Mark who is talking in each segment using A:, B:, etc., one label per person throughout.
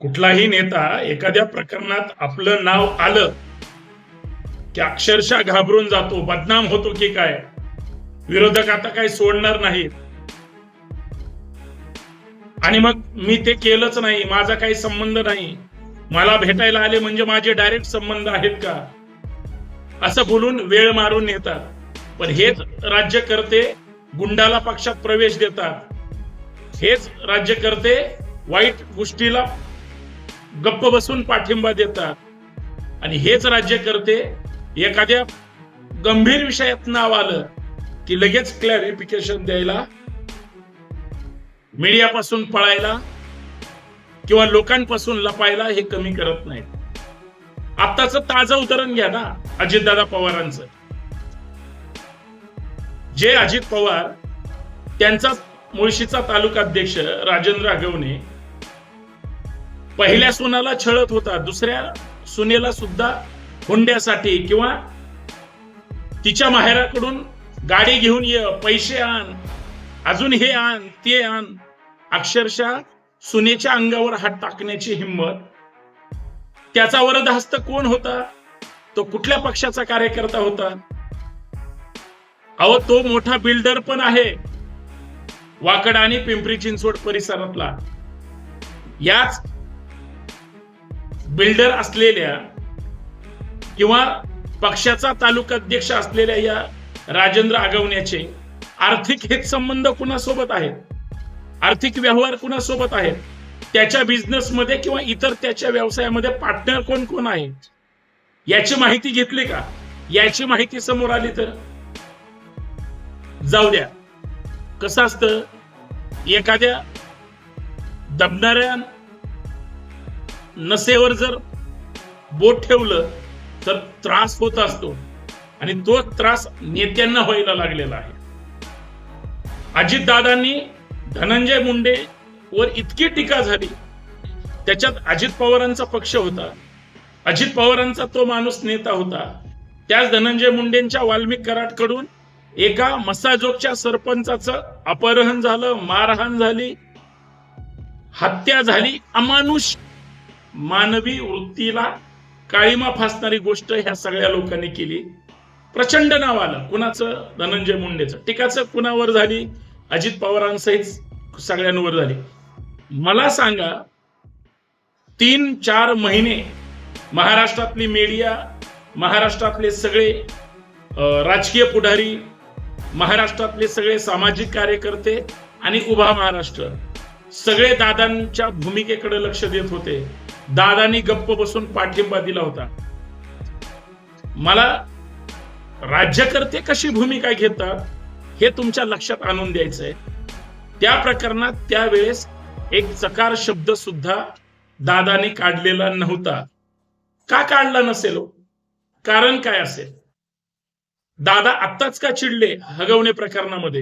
A: कुठलाही नेता एखाद्या प्रकरणात आपलं नाव आलं की अक्षरशः घाबरून जातो, बदनाम होतो की काय. विरोधक आता काही सोडणार नाहीत आणि मग मी ते केलंच नाही, माझा काही संबंध नाही, मला भेटायला आले म्हणजे माझे डायरेक्ट संबंध आहेत का, असं बोलून वेळ मारून नेतात. पण हेच राज्यकर्ते गुंडाला पक्षात प्रवेश देतात. हेच राज्यकर्ते वाईट गोष्टीला गप्प बसून पाठिंबा देतात. आणि हेच राज्यकर्ते एखाद्या गंभीर विषयात नाव आलं की लगेच क्लॅरिफिकेशन द्यायला, मीडियापासून पळायला किंवा लोकांपासून लपायला हे कमी करत नाहीत. आत्ताच ताजं उदाहरण घ्या ना, अजितदादा पवारांचं. जे अजित पवार, त्यांचा मुळशीचा तालुकाध्यक्ष राजेंद्र आगवणे पहिल्या सुनाला छळत होता, दुसऱ्या सुनेला सुद्धा हुंड्यासाठी किंवा तिच्या माहेराकडून गाडी घेऊन ये, पैसे आण, अजून हे आण ते आण, अक्षरशः सुनेच्या अंगावर हात टाकण्याची हिंमत. त्याचा वरदहस्त कोण होता? तो कुठल्या पक्षाचा कार्यकर्ता होता? अहो, तो मोठा बिल्डर पण आहे वाकड आणि पिंपरी चिंचवड परिसरातला. याच बिल्डर असलेल्या किंवा पक्षाचा तालुकाध्यक्ष असलेल्या या राजेंद्र आगवण्याचे आर्थिक हितसंबंध कुणासोबत आहेत? आर्थिक व्यवहार कुणासोबत आहेत? त्याच्या बिझनेसमध्ये किंवा इतर त्याच्या व्यवसायामध्ये पार्टनर कोण कोण आहेत? याची माहिती घेतली का? याची माहिती समोर आली तर जाऊ द्या. कसं असतं, एखाद्या दबणाऱ्या नसेवर जर बोट ठेवलं तर त्रास होत असतो आणि तो त्रास नेत्यांना व्हायला लागलेला आहे. अजितदादांनी धनंजय मुंडे वर इतकी टीका झाली, त्याच्यात अजित पवारांचा पक्ष होता, अजित पवारांचा तो माणूस नेता होता. त्याच धनंजय मुंडेंच्या वाल्मिक कराडकडून एका मसाजोगच्या सरपंचाचं अपहरण झालं, मारहाण झाली, हत्या झाली. अमानुष मानवी वृत्तीला काळीमा फासणारी गोष्ट ह्या सगळ्या लोकांनी केली. प्रचंड नाव आलं कुणाचं? धनंजय मुंडेचं. टीकाचं कुणावर झाली? अजित पवारांसहित सगळ्यांवर झाली. मला सांगा, 3-4 महिने महाराष्ट्रातली मीडिया, महाराष्ट्रातले सगळे राजकीय पुढारी, महाराष्ट्रातले सगळे सामाजिक कार्यकर्ते आणि उभा महाराष्ट्र सगळे दादांच्या भूमिकेकडे लक्ष देत होते. दादांनी गप्प बसून पाठिंबा दिला होता. मला राज्यकर्ते कशी भूमिका घेतात हे तुमच्या लक्षात आणून द्यायचंय. त्या प्रकरणात त्यावेळेस एक चकार शब्द सुद्धा दादाने काढलेला नव्हता. का काढला नसेल? कारण काय असेल? दादा आत्ताच का चिडले हगवणे प्रकरणामध्ये?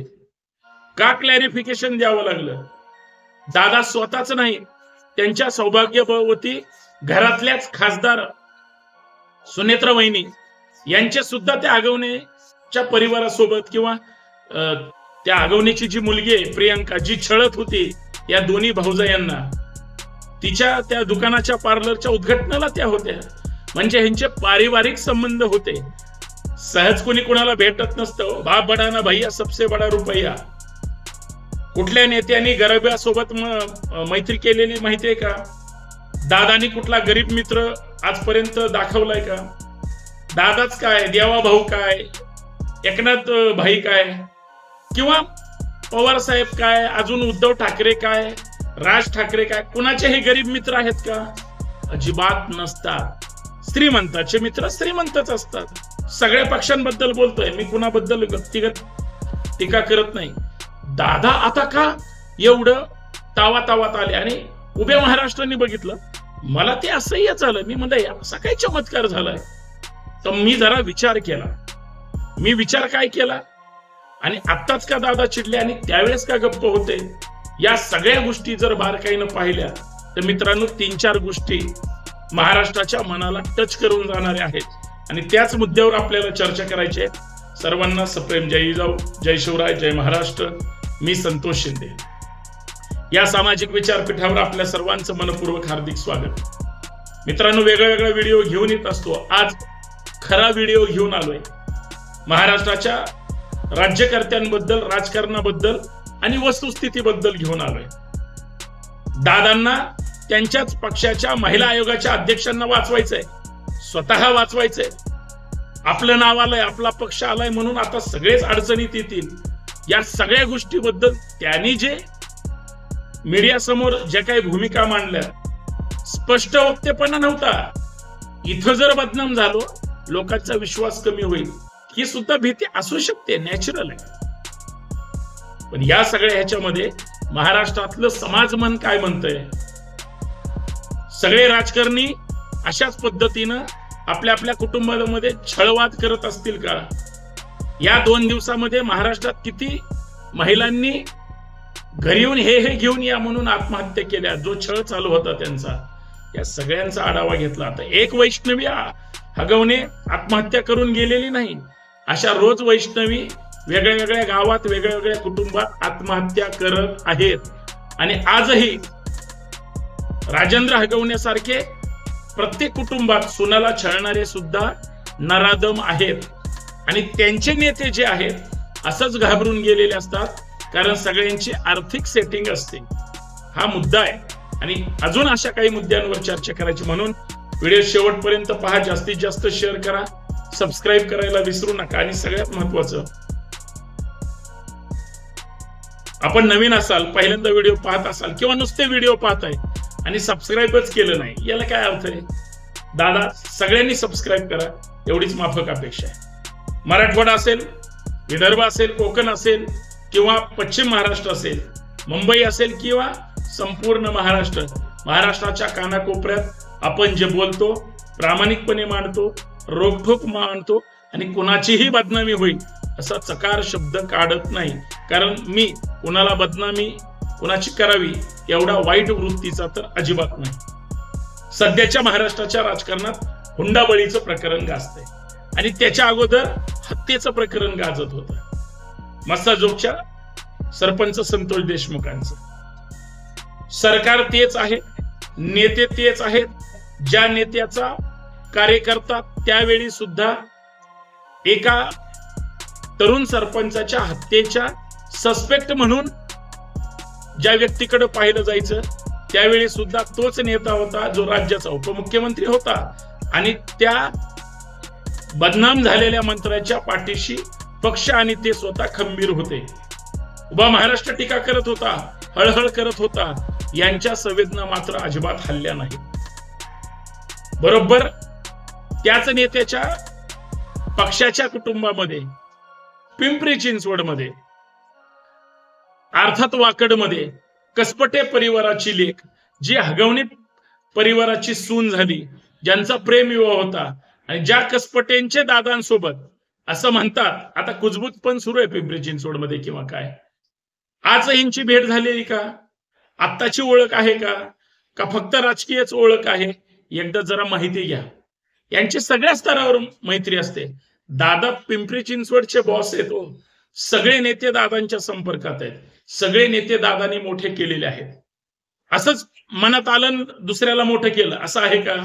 A: का क्लॅरिफिकेशन द्यावं लागलं? दादा स्वतःच नाही, त्यांच्या सौभाग्यवती घरातल्याच खासदार सुनेत्रा वहिनी यांचे सुद्धा त्या आगवणेच्या परिवारासोबत किंवा त्या आगवणेची जी मुलगी आहे प्रियंका, जी छळत होती या दोन्ही भाऊजायांना, तिच्या त्या दुकानाच्या पार्लरच्या उद्घाटनाला त्या होत्या. म्हणजे ह्यांचे पारिवारिक संबंध होते. सहज कोणी कुणाला भेटत नसतं. बाप बडा ना भैया, सबसे बडा रुपया. कुठल्या नेत्यांनी गरीबासोबत मैत्री केलेली माहितीये का? दादानी कुठला गरीब मित्र आजपर्यंत दाखवलाय का? दादाच काय, देवा भाऊ काय, एकनाथ भाई काय, किंवा पवार साहेब काय, अजून उद्धव ठाकरे काय, राज ठाकरे काय, कुणाचेही गरीब मित्र आहेत का? अजिबात नसतात. श्रीमंताचे मित्र श्रीमंतच असतात. सगळ्या पक्षांबद्दल बोलतोय मी, कुणाबद्दल व्यक्तिगत टीका करत नाही. दादा आता का एवढं तावातावात आले? आणि उभ्या महाराष्ट्राने बघितलं, मला ते असह्य झालं. मी म्हणलं असा काय चमत्कार झालाय? तर मी जरा विचार केला. मी विचार काय केला, आणि आत्ताच का दादा चिडले आणि त्यावेळेस का गप्प होते? या सगळ्या गोष्टी जर बारकाईनं पाहिल्या तर मित्रांनो, 3-4 गोष्टी महाराष्ट्राच्या मनाला टच करून जाणाऱ्या आहेत आणि त्याच मुद्द्यावर आपल्याला चर्चा करायची आहे. सर्वांना सप्रेम जय जिजाऊ, जय शिवराय, जय महाराष्ट्र. मी संतोष शिंदे. या सामाजिक विचारपीठावर आपल्या सर्वांचं मनपूर्वक हार्दिक स्वागत. मित्रांनो, वेगळा व्हिडिओ घेऊन येत असतो. आज खरा व्हिडिओ घेऊन आलोय. महाराष्ट्राच्या राज्यकर्त्यांबद्दल, राजकारणाबद्दल आणि वस्तुस्थितीबद्दल घेऊन आलोय. दादांना त्यांच्याच पक्षाच्या महिला आयोगाच्या अध्यक्षांना वाचवायचंय, स्वतः वाचवायचंय. आपलं नाव आलंय, आपला पक्ष आलाय म्हणून आता सगळेच अडचणीत येतील. या सगळ्या गोष्टीबद्दल त्यांनी जे मीडिया समोर ज्या काही भूमिका मांडल्या, स्पष्ट वक्तेपणा नव्हता. इथं जर बदनाम झालो, लोकांचा विश्वास कमी होईल, ही सुद्धा भीती असू शकते, नॅचरल आहे. पण या सगळ्या ह्याच्यामध्ये महाराष्ट्रातलं समाजमन काय म्हणतंय? सगळे राजकारणी अशाच पद्धतीनं आपल्या आपल्या कुटुंबामध्ये छळवाद करत असतील का? या 2 दिवसामध्ये महाराष्ट्रात किती महिलांनी घरी येऊन हे घेऊन या म्हणून आत्महत्या केल्या, जो छळ चालू होता त्यांचा, या सगळ्यांचा आढावा घेतला. आता एक वैष्णवी हगवणे आत्महत्या करून गेलेली नाही, अशा रोज वैष्णवी वेगळ्या गावात, वेगळ्या कुटुंबात आत्महत्या करत आहेत. आणि आजही राजेंद्र हगवण्यासारखे प्रत्येक कुटुंबात सुनाला छळणारे सुद्धा नराधम आहेत. आणि त्यांचे नेते जे आहेत असंच घाबरून गेलेले असतात, कारण सगळ्यांची आर्थिक सेटिंग असते. हा मुद्दा आहे. आणि अजून अशा काही मुद्द्यांवर चर्चा करायची म्हणून व्हिडिओ शेवटपर्यंत पहा, जास्तीत जास्त शेअर करा, सबस्क्राईब करायला विसरू नका. आणि सगळ्यात महत्वाचं, आपण नवीन असाल, पहिल्यांदा व्हिडिओ पाहत असाल किंवा नुसते व्हिडिओ पाहताय आणि सबस्क्राईबच केलं नाही, याला काय अर्थ आहे? दादा, सगळ्यांनी सबस्क्राईब करा, एवढीच माफक अपेक्षा आहे. मराठवाडा असेल, विदर्भ असेल, कोकण असेल किंवा पश्चिम महाराष्ट्र असेल, मुंबई असेल किंवा संपूर्ण महाराष्ट्र, महाराष्ट्राच्या कानाकोपऱ्यात आपण जे बोलतो प्रामाणिकपणे मांडतो, रोखठोक मांडतो आणि कुणाचीही बदनामी होईल असा चकार शब्द काढत नाही. कारण मी कुणाला बदनामी कुणाची करावी एवढा वाईट वृत्तीचा तर अजिबात नाही. सध्याच्या महाराष्ट्राच्या राजकारणात हुंडाबळीचं प्रकरण गाजतंय आणि त्याच्या अगोदर हत्येचं प्रकरण गाजत होतं, मस्साजोगच्या सरपंच संतोष देशमुखांचं. सरकार तेच आहे, नेते तेच आहेत. ज्या नेत्याचा कार्यकर्ता त्यावेळी सुद्धा एका तरुण सरपंचाच्या हत्येच्या सस्पेक्ट म्हणून ज्या व्यक्तीकडे पाहिलं जायचं, त्यावेळी सुद्धा तोच नेता होता जो राज्याचा उपमुख्यमंत्री होता. आणि त्या बदनाम झालेल्या मंत्र्याच्या पाठीशी पक्ष आणि ते स्वतः खंबीर होते. उभा महाराष्ट्र टीका करत होता, हळहळ करत होता, यांच्या संवेदना मात्र अजिबात हल्ल्या नाही. बरोबर त्याच नेत्याच्या पक्षाच्या कुटुंबामध्ये, पिंपरी चिंचवडमध्ये, अर्थात वाकडमध्ये कसपटे परिवाराची लेक, जी हगवणे परिवाराची सून झाली, ज्यांचा प्रेमविवाह होता, आणि ज्या कसपटेंचे दादांसोबत असं म्हणतात, आता कुजबूज पण सुरू आहे पिंपरी चिंचवडमध्ये किंवा काय, आज यांची भेट झालेली का? आत्ताची ओळख आहे का फक्त राजकीयच ओळख आहे? एकदा जरा माहिती घ्या. यांची सगळ्या स्तरावर मैत्री असते. दादा पिंपरी चिंचवडचे बॉस आहेत. सगळे नेते दादांच्या संपर्कात आहेत, सगळे नेते दादांनी मोठे केलेले आहेत. असंच मनात आलं दुसऱ्याला मोठं केलं असं आहे का?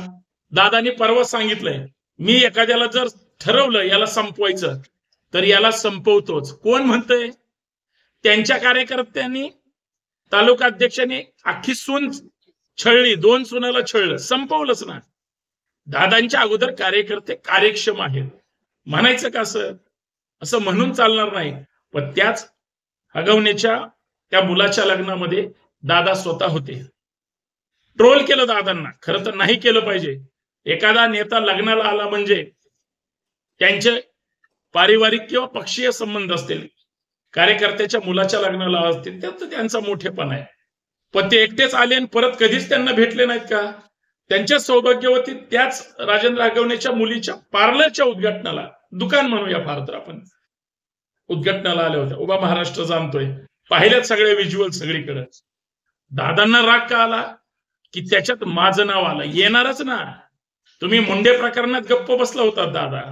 A: दादांनी परवा सांगितलंय, मी एखाद्याला जर ठरवलं याला संपवायचं तर याला संपवतोच. कोण म्हणतंय? त्यांच्या कार्यकर्त्यांनी, तालुका अध्यक्षांनी अख्खी सून छळली, 2 सुनाला छळलं, संपवलंच ना. दादांच्या अगोदर कार्यकर्ते कार्यक्षम आहेत म्हणायचं का? असं म्हणून चालणार नाही. पण त्याच हगवण्याच्या त्या मुलाच्या लग्नामध्ये दादा स्वतः होते. ट्रोल केलं दादांना, खरं तर नाही केलं पाहिजे. एखादा नेता लग्नाला आला म्हणजे त्यांचे पारिवारिक किंवा पक्षीय संबंध असतील, कार्यकर्त्याच्या मुलाच्या लग्नाला असतील, त्यात त्यांचा मोठेपणा आहे. पण ते एकटेच आले आणि परत कधीच त्यांना भेटले नाहीत का? त्यांच्या सौभाग्यवती त्याच राजेंद्र हगवण्याच्या मुलीच्या पार्लरच्या उद्घाटनाला, दुकान म्हणूया फार तर आपण, उद्घाटनाला आल्या होत्या. उभा महाराष्ट्र जाणतोय, पाहिल्यात सगळे व्हिज्युअल सगळीकडे. दादांना राग का आला? की त्याच्यात माझं नाव आलं. येणारच ना. तुम्ही मुंडे प्रकरणात गप्प बसला होता दादा.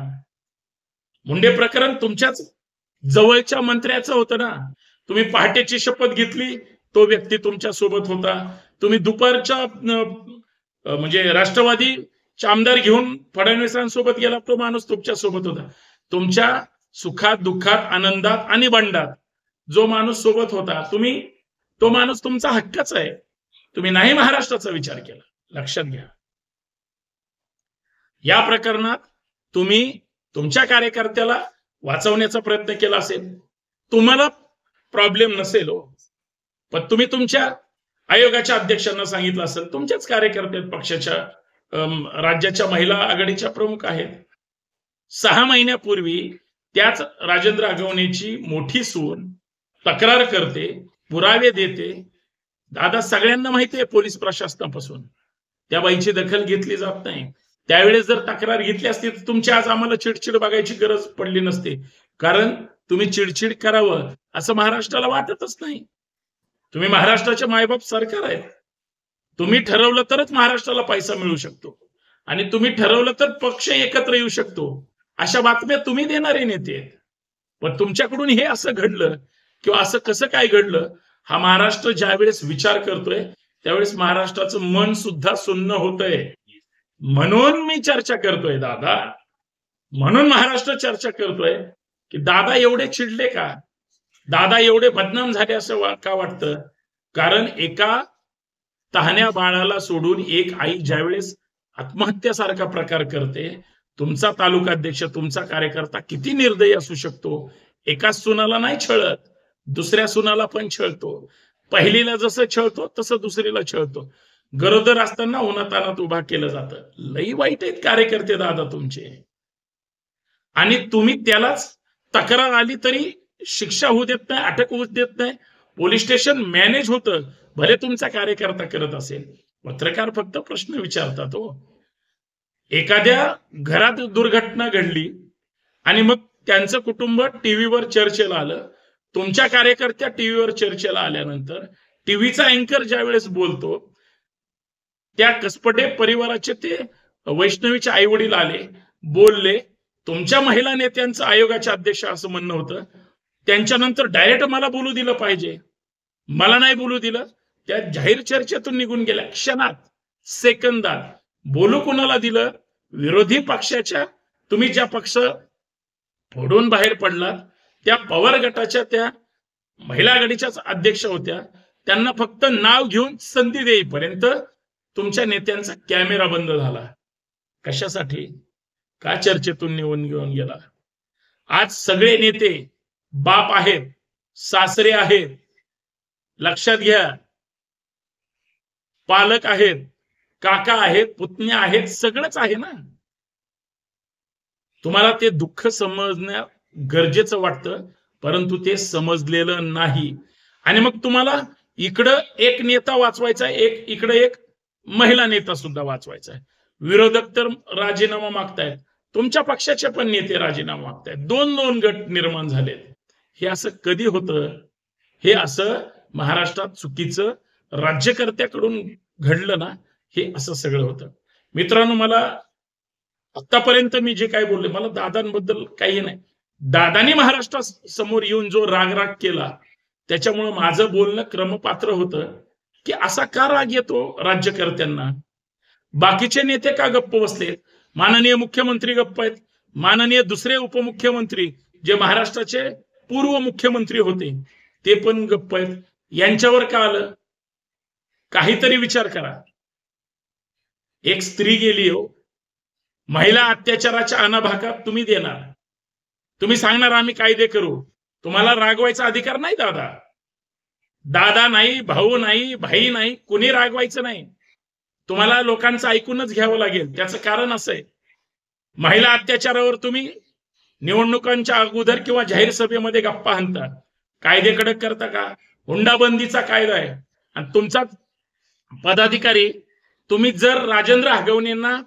A: मुंडे प्रकरण तुमच्याच जवळच्या मंत्र्याचं होतं ना. तुम्ही पहाटेची शपथ घेतली, तो व्यक्ती तुमच्या सोबत होता. तुम्ही दुपारच्या म्हणजे राष्ट्रवादीचे आमदार घेऊन फडणवीसांसोबत गेला, तो माणूस तुमच्या सोबत होता. तुमच्या सुखात, दुःखात, आनंदात आणि बंडात जो माणूस सोबत होता, तो माणूस तुमचा हक्कच आहे. तुम्ही नाही महाराष्ट्राचा विचार केला. लक्षात घ्या. या प्रकरणात तुम्ही तुमच्या कार्यकर्त्याला वाचवण्याचा प्रयत्न केला असेल, तुम्हाला प्रॉब्लेम नसेल हो, पण तुम्ही तुमच्या आयोगाच्या अध्यक्षांना सांगितलं असेल, तुमच्याच कार्यकर्ते पक्षाच्या राज्याच्या महिला आघाडीच्या प्रमुख आहेत. 6 महिन्यापूर्वी त्याच राजेंद्र आगवणेची मोठी सून तक्रार करते, पुरावे देते. दादा सगळ्यांना माहिती आहे पोलीस प्रशासनापासून, त्या बाईची दखल घेतली जात नाही. त्यावेळेस जर तक्रार घेतली असती तर तुमची आज आम्हाला चिडचिड बघायची गरज पडली नसती. कारण तुम्ही चिडचिड करावं असं महाराष्ट्राला वाटतच नाही. तुम्ही महाराष्ट्राचे मायबाप सरकार आहेत. तुम्ही ठरवलं तरच महाराष्ट्राला पैसा मिळू शकतो आणि तुम्ही ठरवलं तर पक्ष एकत्र येऊ शकतो, अशा बातम्या तुम्ही देणारे नेते आहेत. पण तुमच्याकडून हे असं घडलं किंवा असं कसं काय घडलं, हा महाराष्ट्र ज्यावेळेस विचार करतोय त्यावेळेस महाराष्ट्राचं मन सुद्धा सुन्न होतंय. म्हणून मी चर्चा करतोय दादा, म्हणून महाराष्ट्र चर्चा करतोय की दादा एवढे चिडले का, दादा एवढे बदनाम झाले असं का वाटतं. कारण एका तहान्या बाळाला सोडून एक आई ज्यावेळेस आत्महत्यासारखा प्रकार करते, तुमचा तालुकाध्यक्ष, तुमचा कार्यकर्ता किती निर्दयी असू शकतो. एका सुनाला नाही छळत, दुसऱ्या सुनाला पण छळतो. पहिलीला जसं छळतो तसं दुसरीला छळतो. गरोदर असताना उन्हातानात उभा केलं जातं. लई वाईट आहेत कार्यकर्ते दादा तुमचे. आणि तुम्ही त्यालाच तक्रार आली तरी शिक्षा होऊ देत नाही, अटक होऊ देत नाही. पोलीस स्टेशन मॅनेज होतं, भले तुमचा कार्यकर्ता करत असेल. पत्रकार फक्त प्रश्न विचारतात हो. एखाद्या घरात दुर्घटना घडली आणि मग त्यांचं कुटुंब टीव्हीवर चर्चेला आलं. तुमच्या कार्यकर्त्या टीव्हीवर चर्चेला आल्यानंतर टीव्हीचा अँकर ज्या वेळेस बोलतो, त्या कसपटे परिवाराचे ते वैष्णवीचे आई वडील आले, बोलले. तुमच्या महिला नेत्यांचं आयोगाचे अध्यक्ष असं म्हणणं होतं, त्यांच्यानंतर डायरेक्ट मला बोलू दिलं पाहिजे, मला नाही बोलू दिलं. त्या जाहीर चर्चेतून निघून गेल्या क्षणात, सेकंदात. बोलू कुणाला दिलं? विरोधी पक्षाच्या, तुम्ही ज्या पक्ष फोडून बाहेर पडलात त्या पवार गटाच्या त्या महिला आघाडीच्याच अध्यक्ष होत्या. त्यांना फक्त नाव घेऊन संधी देईपर्यंत तुमच्या नेत्यांचा कॅमेरा बंद झाला. कशासाठी? का चर्चेतून निवडून घेऊन गेला. आज सगळे नेते बाप आहेत, सासरे आहेत, लक्षात घ्या, पालक आहेत, काका आहेत, पुतण्या आहेत, सगळंच आहे ना. तुम्हाला ते दुःख समजणं गरजेचं वाटतं, परंतु ते समजलेलं नाही. आणि मग तुम्हाला इकडं एक नेता वाचवायचा, इकडं एक महिला नेता सुद्धा वाचवायचा आहे. विरोधक तर राजीनामा मागतायत, तुमच्या पक्षाचे पण नेते राजीनामा मागतायत. 2-2 गट निर्माण झालेत. हे असं कधी होतं? हे असं महाराष्ट्रात चुकीचं राज्यकर्त्याकडून घडलं ना, हे असं सगळं होतं. मित्रांनो, मला आतापर्यंत मी जे काय बोलले, मला दादांबद्दल काही नाही. दादांनी महाराष्ट्रासमोर येऊन जो राग केला, त्याच्यामुळे माझं बोलणं क्रमपात्र होतं की असा का राग येतो राज्यकर्त्यांना. बाकीचे नेते का गप्प बसलेत? माननीय मुख्यमंत्री गप्प आहेत, माननीय दुसरे उपमुख्यमंत्री जे महाराष्ट्राचे पूर्व मुख्यमंत्री होते ते पण गप्प आहेत. यांच्यावर का आलं? काहीतरी विचार करा. एक स्त्री गेली हो, महिला अत्याचाराच्या अनाभाकात तुम्ही देणार, तुम्ही सांगणार आम्ही कायदे करू. तुम्हाला रागवायचा अधिकार नाही दादा. दादा नाही, भाऊ नाही, भाई नाही, कुणी रागवायचं नाही. तुम्हाला लोकांचं ऐकूनच घ्यावं लागेल. त्याचं कारण असं आहे, महिला अत्याचारावर तुम्ही निवडणुकांच्या अगोदर किंवा जाहीर सभेमध्ये गप्पा हाणता. कायदे कडक करता का? हुंडाबंदीचा कायदा आहे. आणि तुमचा पदाधिकारी, तुम्ही जर राजेंद्र आगवणेंना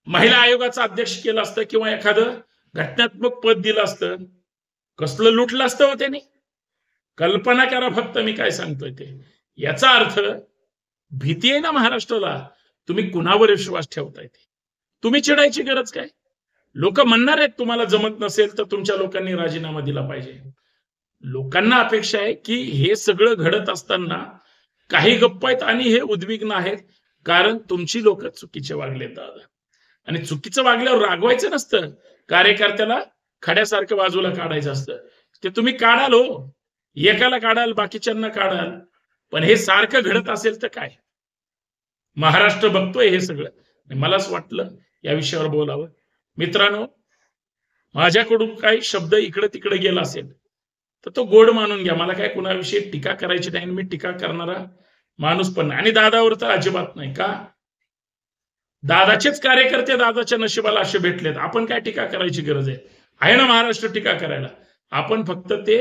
A: महिला आयोगाचा अध्यक्ष केलं असतं किंवा एखादं घटनात्मक पद दिलं असतं, कसलं लुटलं असतं हो त्यांनी. कल्पना करा फक्त मी काय सांगतोय ते. याचा अर्थ भीती आहे ना महाराष्ट्राला. तुम्ही कुणावर विश्वास ठेवताय ते? तुम्ही चिडायची गरज काय? लोक म्हणणार आहेत तुम्हाला जमत नसेल तर तुमच्या लोकांनी राजीनामा दिला पाहिजे. लोकांना अपेक्षा आहे की हे सगळं घडत असताना काही गप्प आहेत आणि हे उद्विग्न आहेत, कारण तुमची लोक चुकीचे वागलेत दादा. आणि चुकीचं वागल्यावर रागवायचं नसतं, कार्यकर्त्याला खड्यासारखं बाजूला काढायचं असतं. ते तुम्ही काढाल हो, एकाला काढाल, बाकीच्यांना काढाल, पण हे सारखं घडत असेल तर काय? महाराष्ट्र बघतोय हे सगळं. मलाच वाटलं या विषयावर बोलावं. मित्रांनो, माझ्याकडून काही शब्द इकडे तिकडे गेला असेल तर तो गोड मानून घ्या. मला काय कुणाविषयी टीका करायची नाही, मी टीका करणारा माणूस पण नाही. आणि दादावर तर अजिबात नाही. का? दादाचेच कार्यकर्ते दादाच्या नशिबाला असे भेटलेत. आपण काय टीका करायची गरज आहे? आहे ना महाराष्ट्र टीका करायला. आपण फक्त ते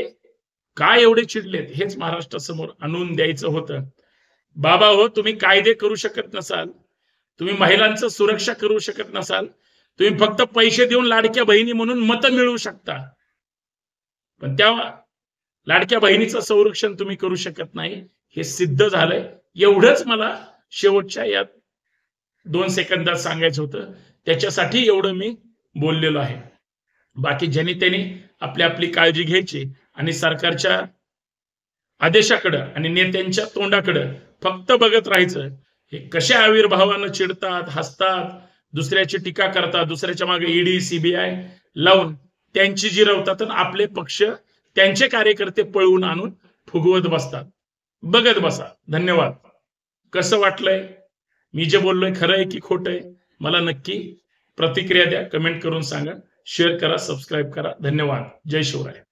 A: काय एवढे चिडलेत हेच महाराष्ट्रासमोर आणून द्यायचं होतं. बाबा हो, तुम्ही कायदे करू शकत नसाल, तुम्ही महिलांचं सुरक्षा करू शकत नसाल, तुम्ही फक्त पैसे देऊन लाडक्या बहिणी म्हणून मतं मिळवू शकता, पण त्या लाडक्या बहिणीचं संरक्षण तुम्ही करू शकत नाही, हे सिद्ध झालंय. एवढंच मला शेवटच्या या 2 सेकंदात सांगायचं होतं. त्याच्यासाठी एवढं मी बोललेलो आहे. बाकी ज्यांनी त्यांनी आपली आपली काळजी घ्यायची आणि सरकारच्या आदेशाकडे आणि नेत्यांच्या तोंडाकडे फक्त बघत राहायचं. हे कशा आविर्भावानं चिडतात, हसतात, दुसऱ्याची टीका करतात, दुसऱ्याच्या मागे ईडी सीबीआय लावून त्यांची जिरवतात आणि आपले पक्ष त्यांचे कार्यकर्ते पळवून आणून फुगवत बसतात. बघत बसा. धन्यवाद. कसं वाटलंय? मी जे बोललोय खरं आहे की खोटं आहे? मला नक्की प्रतिक्रिया द्या, कमेंट करून सांगा, शेअर करा, सबस्क्राईब करा. धन्यवाद. जय शिवराय.